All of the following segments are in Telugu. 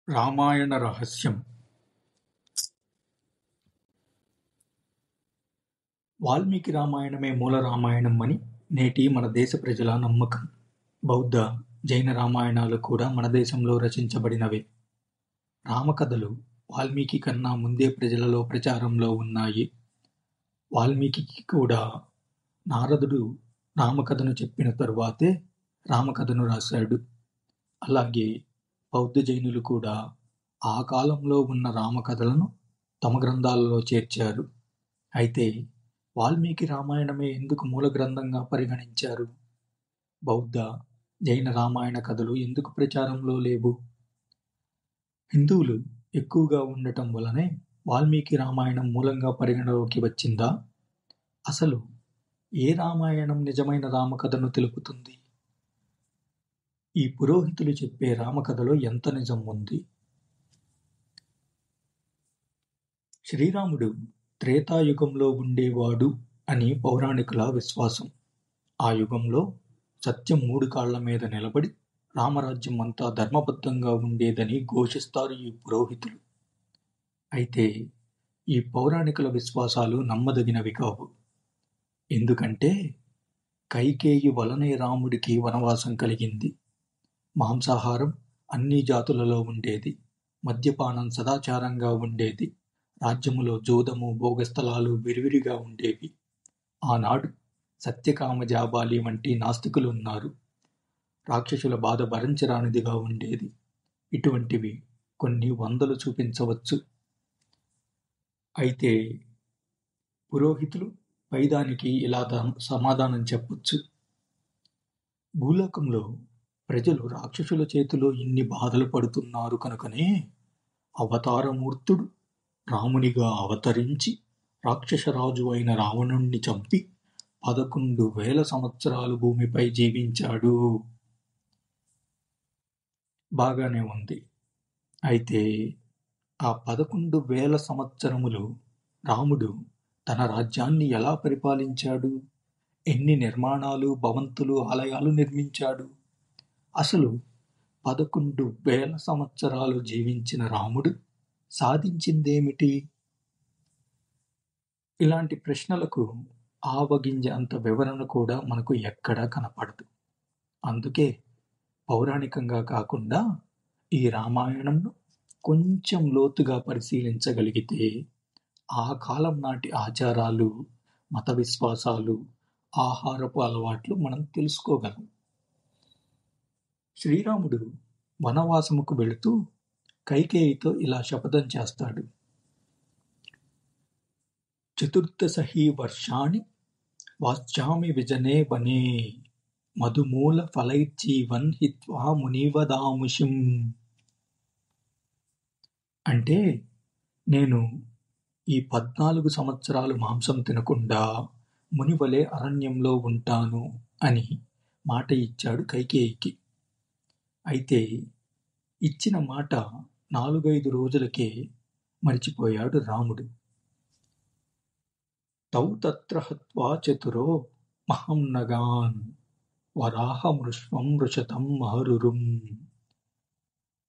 రామాయణ రహస్యం. వాల్మీకి రామాయణమే మూల రామాయణం అని నేటి మన దేశ ప్రజల నమ్మకం. బౌద్ధ, జైన రామాయణాలు కూడా మన దేశంలో రచించబడినవే. రామకథలు వాల్మీకి కన్నా ముందే ప్రజలలో ప్రచారంలో ఉన్నాయి. వాల్మీకి కూడా నారదుడు రామకథను చెప్పిన తరువాతే రామకథను రాశాడు. అలాగే బౌద్ధ, జైనులు కూడా ఆ కాలంలో ఉన్న రామకథలను తమ గ్రంథాలలో చేర్చారు. అయితే వాల్మీకి రామాయణమే ఎందుకు మూల గ్రంథంగా పరిగణించారు? బౌద్ధ, జైన రామాయణ కథలు ఎందుకు ప్రచారంలో లేవు? హిందువులు ఎక్కువగా ఉండటం వలనే వాల్మీకి రామాయణం మూలంగా పరిగణలోకి వచ్చిందా? అసలు ఏ రామాయణం నిజమైన రామకథను తెలుపుతుంది? ఈ పురోహితులు చెప్పే రామకథలో ఎంత నిజం ఉంది? శ్రీరాముడు త్రేతాయుగంలో ఉండేవాడు అని పౌరాణికుల విశ్వాసం. ఆ యుగంలో సత్యం 3 కాళ్ల మీద నిలబడి రామరాజ్యం అంతా ధర్మబద్ధంగా ఉండేదని ఘోషిస్తారు ఈ పురోహితులు. అయితే ఈ పౌరాణికుల విశ్వాసాలు నమ్మదగినవి కావు. ఎందుకంటే కైకేయి వలనే రాముడికి వనవాసం కలిగింది. మాంసాహారం అన్ని జాతులలో ఉండేది. మద్యపానం సదాచారంగా ఉండేది. రాజ్యములో జోదము, భోగస్థలాలు విరివిరిగా ఉండేవి. ఆనాడు సత్యకామ జాబాలి వంటి నాస్తికులున్నారు. రాక్షసుల బాధ భరించరానిదిగా ఉండేది. ఇటువంటివి కొన్ని వందలు చూపించవచ్చు. అయితే పురోహితులు పైదానికి ఇలా సమాధానం చెప్పొచ్చు. భూలోకంలో ప్రజలు రాక్షసుల చేతిలో ఇన్ని బాధలు పడుతున్నారు కనుకనే అవతారమూర్తుడు రామునిగా అవతరించి రాక్షసరాజు అయిన రావణుణ్ణి చంపి 11,000 సంవత్సరాలు భూమిపై జీవించాడు. బాగానే ఉంది. అయితే ఆ 11,000 సంవత్సరములు రాముడు తన రాజ్యాన్ని ఎలా పరిపాలించాడు? ఎన్ని నిర్మాణాలు, భవంతులు, ఆలయాలు నిర్మించాడు? అసలు 11,000 సంవత్సరాలు జీవించిన రాముడు సాధించిందేమిటి? ఇలాంటి ప్రశ్నలకు ఆవగింజ అంత వివరణ కూడా మనకు ఎక్కడా కనపడదు. అందుకే పౌరాణికంగా కాకుండా ఈ రామాయణంను కొంచెం లోతుగా పరిశీలించగలిగితే ఆ కాలం నాటి ఆచారాలు, మత విశ్వాసాలు, ఆహారపు అలవాట్లు మనం తెలుసుకోగలం. శ్రీరాముడు వనవాసముకు వెళుతూ కైకేయితో ఇలా శపథం చేస్తాడు. చతుర్దశహి వర్షాణి వాస్యామి విజనే వనే మధుమూల ఫలైర్జీవన్ హిత్వా మునివదాముషిం. అంటే నేను ఈ 14 సంవత్సరాలు మాంసం తినకుండా మునివలే అరణ్యంలో ఉంటాను అని మాట ఇచ్చాడు కైకేయికి. అయితే ఇచ్చిన మాట 4-5 రోజులకే మరిచిపోయాడు రాముడు. తౌ తత్ర హత్వా చతురో మహంనగాన్ వరాహమృష్వం వృషతం మహరురుం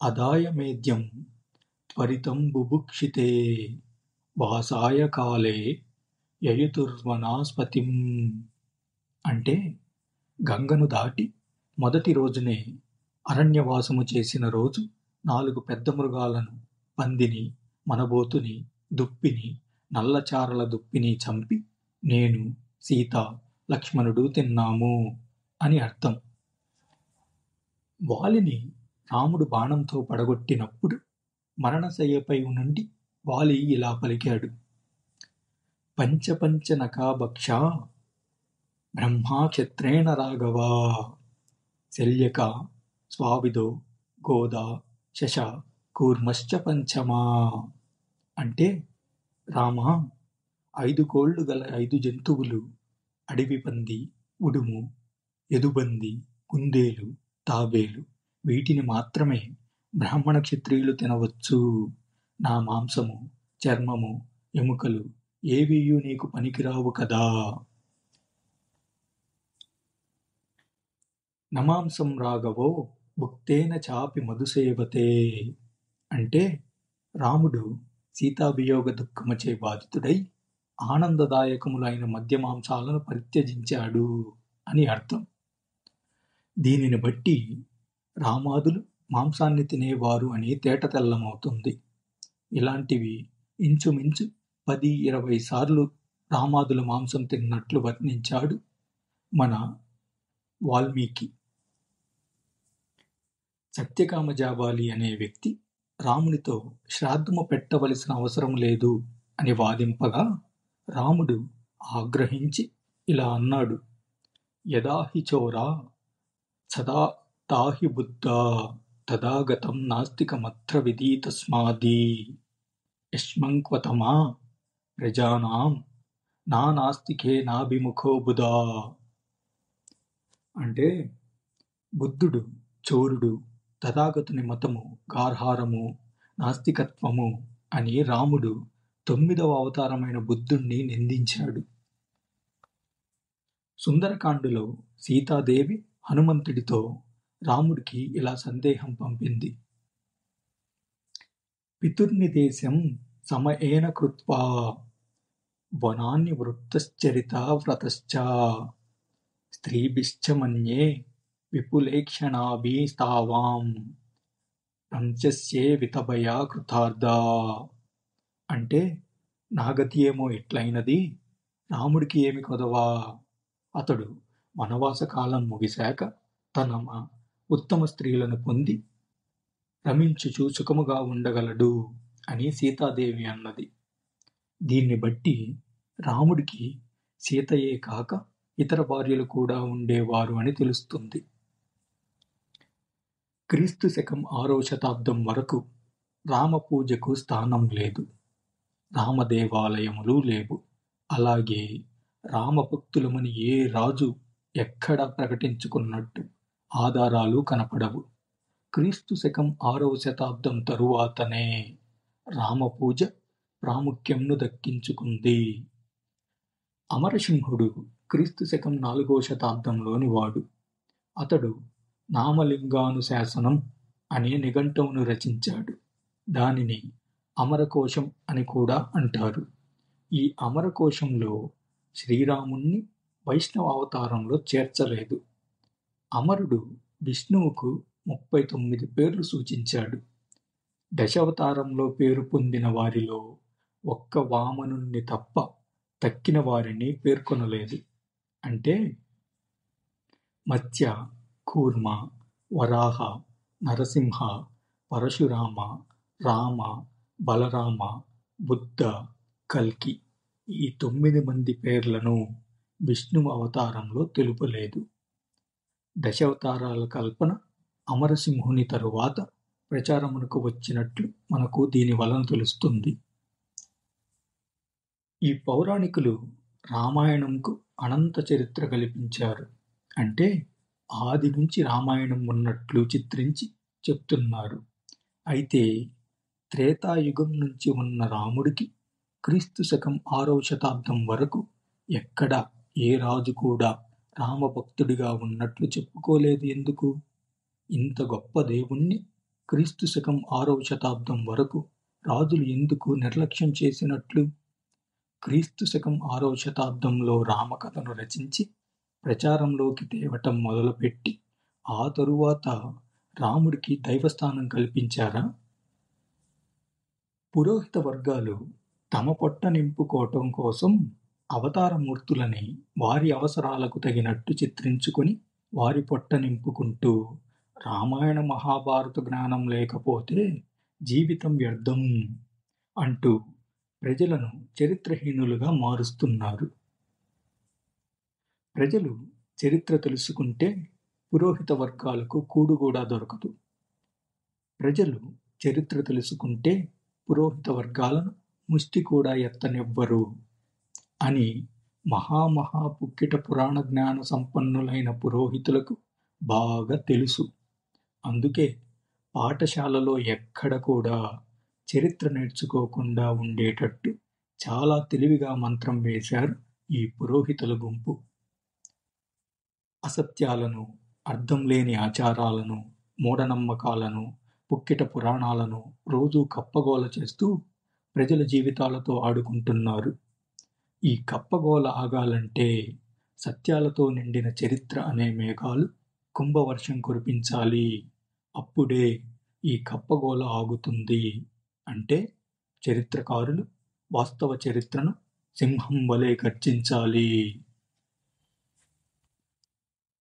అదాయ మేద్యం త్వరితం బుభుక్షితే వాసాయ కాలే యయుతుర్వనాస్పతిం. అంటే గంగను దాటి మొదటి రోజునే అరణ్యవాసము చేసిన రోజు 4 పెద్ద మృగాలను, పందిని, మనబోతుని, దుప్పిని, నల్లచారల దుప్పిని చంపి నేను, సీత, లక్ష్మణుడు తిన్నాము అని అర్థం. వాలిని రాముడు బాణంతో పడగొట్టినప్పుడు మరణశయ్యపై నుండి వాలి ఇలా పలికాడు. పంచపంచ నకాభక్ష బ్రహ్మా క్షత్రేణ రాఘవా శల్యక స్వావిదో గోదా శశ కూర్మశ్చ పంచమా. అంటే రామా, 5 కోళ్లు గల 5 జంతువులు, అడవి పంది, ఉడుము, ఎదుబంది, కుందేలు, తాబేలు, వీటిని మాత్రమే బ్రాహ్మణ క్షత్రియులు తినవచ్చు. నా మాంసము, చర్మము, ఎముకలు ఏవియూ నీకు పనికిరావు కదా. నమాంసం రాఘవో భుక్తేన చాపి మధుసేవతే. అంటే రాముడు సీతావియోగ దుఃఖముచే బాధితుడై ఆనందదాయకములైన మద్యమాంసాలను పరిత్యజించాడు అని అర్థం. దీనిని బట్టి రామాదులు మాంసాన్ని తినేవారు అని తేటతెల్లమవుతుంది. ఇలాంటివి ఇంచుమించు 10-20 సార్లు రామాదుల మాంసం తిన్నట్లు వర్ణించాడు మన వాల్మీకి. సత్యకామ జాబాలి అనే వ్యక్తి రామునితో శ్రాద్ధము పెట్టవలసిన అవసరం లేదు అని వాదింపగా రాముడు ఆగ్రహించి ఇలా అన్నాడు: యదాహి చోరా సదా తాహి బుద్ధా తదాగతం నాస్తికమత్ర విదితస్మాది యస్మంక్వతమా ప్రజానాం నాస్తికే నాభిముఖో బుధా. అంటే బుద్ధుడు చోరుడు, తథాగతుని మతము గార్హారము, నాస్తికత్వము అని రాముడు 9వ అవతారమైన బుద్ధుణ్ణి నిందించాడు. సుందరకాండలో సీతాదేవి హనుమంతుడితో రాముడికి ఇలా సందేహం పంపింది: పితుర్నిదేశం సమయేన కృత్వా వనాన్ని వృత్తశ్చరితా వ్రతశ్చ స్త్రీభిశ్చ మన్యే విపులేక్షణాభిస్తావాం రంచస్యే వితభయా కృతార్థా. అంటే నాగతి ఏమో ఇట్లయినది, రాముడికి ఏమి కొదవా, అతడు వనవాస కాలం ముగిశాక తన ఉత్తమ స్త్రీలను పొంది రమించుచు సుఖముగా ఉండగలడు అని సీతాదేవి అన్నది. దీన్ని బట్టి రాముడికి సీతయే కాక ఇతర భార్యలు కూడా ఉండేవారు అని తెలుస్తుంది. క్రీస్తు శకం 6వ శతాబ్దం వరకు రామపూజకు స్థానం లేదు, రామదేవాలయములు లేవు. అలాగే రామభక్తులమని ఏ రాజు ఎక్కడ ప్రకటించుకున్నట్టు ఆధారాలు కనపడవు. క్రీస్తు శకం 6వ శతాబ్దం తరువాతనే రామపూజ ప్రాముఖ్యంను దక్కించుకుంది. అమరసింహుడు క్రీస్తు శకం 4వ శతాబ్దంలోని వాడు. అతడు నామలింగానుశాసనం అనే నిఘంటువును రచించాడు. దానిని అమరకోశం అని కూడా అంటారు. ఈ అమరకోశంలో శ్రీరాముణ్ణి వైష్ణవ అవతారంలో చేర్చలేదు. అమరుడు విష్ణువుకు 39 పేర్లు సూచించాడు. దశావతారంలో పేరు పొందిన వారిలో ఒక్క వామనుణ్ణి తప్ప తక్కిన వారిని పేర్కొనలేదు. అంటే మత్స్య, కూర్మ, వరాహ, నరసింహ, పరశురామ, రామ, బలరామ, బుద్ధ, కల్కి ఈ 9 మంది పేర్లను విష్ణువు అవతారంలో తెలుపలేదు. దశావతారాల కల్పన అమరసింహుని తరువాత ప్రచారమునకు వచ్చినట్లు మనకు దీని వలన తెలుస్తుంది. ఈ పౌరాణికులు రామాయణంకు అనంత చరిత్ర కల్పించారు. అంటే ఆది నుంచి రామాయణం ఉన్నట్లు చిత్రించి చెప్తున్నారు. అయితే త్రేతాయుగం నుంచి ఉన్న రాముడికి క్రీస్తు శకం 6వ శతాబ్దం వరకు ఎక్కడ ఏ రాజు కూడా రామభక్తుడిగా ఉన్నట్లు చెప్పుకోలేదు. ఎందుకు? ఇంత గొప్ప దేవుణ్ణి క్రీస్తు శకం 6వ శతాబ్దం వరకు రాజులు ఎందుకు నిర్లక్ష్యం చేసినట్లు? క్రీస్తు శకం 6వ శతాబ్దంలో రామకథను రచించి ప్రచారంలోకి తేవటం మొదలుపెట్టి ఆ తరువాత రాముడికి దైవస్థానం కల్పించారా? పురోహిత వర్గాలు తమ పొట్ట నింపుకోవటం కోసం అవతారమూర్తులని వారి అవసరాలకు తగినట్టు చిత్రించుకొని వారి పొట్ట నింపుకుంటూ రామాయణ మహాభారత జ్ఞానం లేకపోతే జీవితం వ్యర్థం అంటూ ప్రజలను చరిత్రహీనులుగా మారుస్తున్నారు. ప్రజలు చరిత్ర తెలుసుకుంటే పురోహిత వర్గాలకు కూడు కూడా దొరకదు. ప్రజలు చరిత్ర తెలుసుకుంటే పురోహిత వర్గాలను ముష్టి కూడా ఎత్తనివ్వరు అని పుక్కిట పురాణ జ్ఞాన సంపన్నులైన పురోహితులకు బాగా తెలుసు. అందుకే పాఠశాలలో ఎక్కడ కూడా చరిత్ర నేర్చుకోకుండా ఉండేటట్టు చాలా తెలివిగా మంత్రం వేశారు ఈ పురోహితుల గుంపు. అసత్యాలను, అర్థం లేని ఆచారాలను, మూఢనమ్మకాలను పుక్కిట పురాణాలను రోజూ కప్పగోల చేస్తూ ప్రజల జీవితాలతో ఆడుకుంటున్నారు. ఈ కప్పగోల ఆగాలంటే సత్యాలతో నిండిన చరిత్ర అనే మేఘాలు కుంభవర్షం కురిపించాలి. అప్పుడే ఈ కప్పగోల ఆగుతుంది. అంటే చరిత్రకారులు వాస్తవ చరిత్రను సింహం వలె గర్జించాలి.